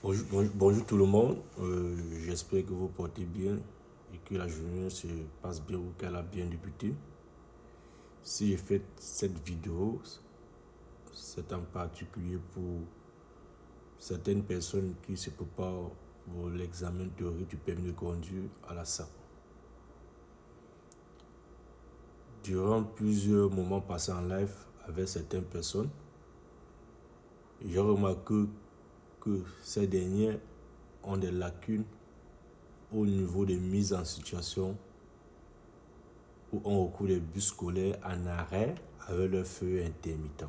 Bonjour tout le monde. J'espère que vous portez bien et que la journée se passe bien ou qu'elle a bien débuté. Si j'ai fait cette vidéo, c'est en particulier pour certaines personnes qui se préparent pour l'examen théorique du permis de conduire à la SAC. Durant plusieurs moments passés en live avec certaines personnes, j'ai remarqué que ces dernières ont des lacunes au niveau des mises en situation où on recourt les bus scolaires en arrêt avec leur feu intermittent.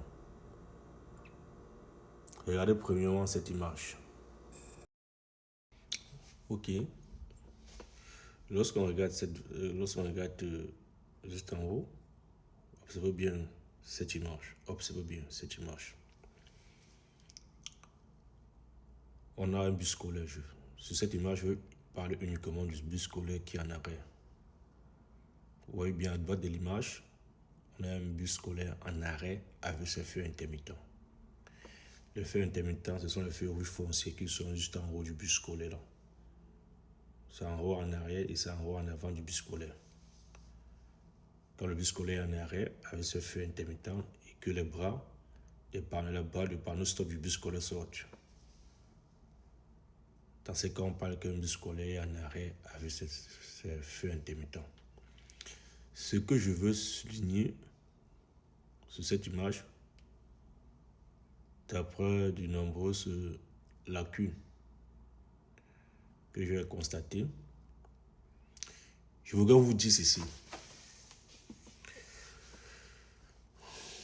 Regardez premièrement cette image. Ok. Lorsqu'on regarde juste en haut, observez bien cette image. Observez bien cette image. On a un bus scolaire. Sur cette image, je veux parler uniquement du bus scolaire qui est en arrêt. Vous voyez bien à droite de l'image, on a un bus scolaire en arrêt avec ses feux intermittents. Les feux intermittents, ce sont les feux rouges fonciers qui sont juste en haut du bus scolaire. Là. C'est en haut en arrière et c'est en haut en avant du bus scolaire. Quand le bus scolaire est en arrêt avec ce feu intermittent et que les bras du panneau stop du bus scolaire sortent. Dans ce cas, on parle qu'un bus scolaire est en arrêt avec ce feu intermittent. Ce que je veux souligner sur cette image, d'après de nombreuses lacunes que j'ai constatées, je voudrais vous dire ceci.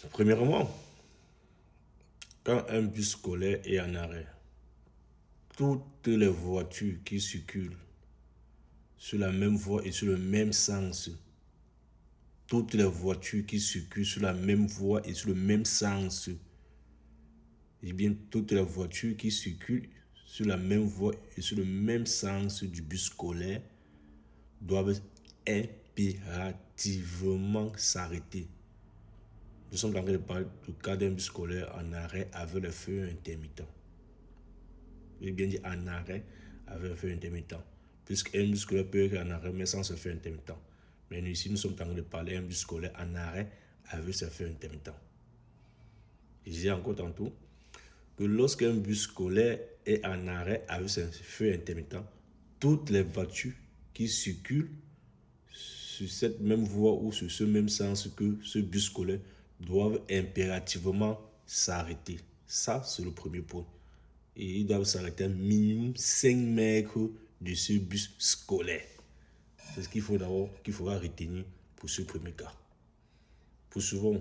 Premièrement, quand un bus scolaire est en arrêt, toutes les voitures qui circulent sur la même voie et sur le même sens, toutes les voitures qui circulent sur la même voie et sur le même sens, et bien toutes les voitures qui circulent sur la même voie et sur le même sens du bus scolaire doivent impérativement s'arrêter. Nous sommes en train de parler du cas d'un bus scolaire en arrêt avec le feu intermittent. J'ai bien dit en arrêt avec un feu intermittent. Puisqu'un bus scolaire peut être en arrêt mais sans ce feu intermittent. Mais ici, nous sommes en train de parler d'un bus scolaire en arrêt avec ce feu intermittent. Je disais encore tantôt que lorsqu'un bus scolaire est en arrêt avec ce feu intermittent, toutes les voitures qui circulent sur cette même voie ou sur ce même sens que ce bus scolaire doivent impérativement s'arrêter. Ça, c'est le premier point. Et ils doivent s'arrêter à minimum 5 mètres de ce bus scolaire. C'est ce qu'il faudra retenir pour ce premier cas. Pour souvent,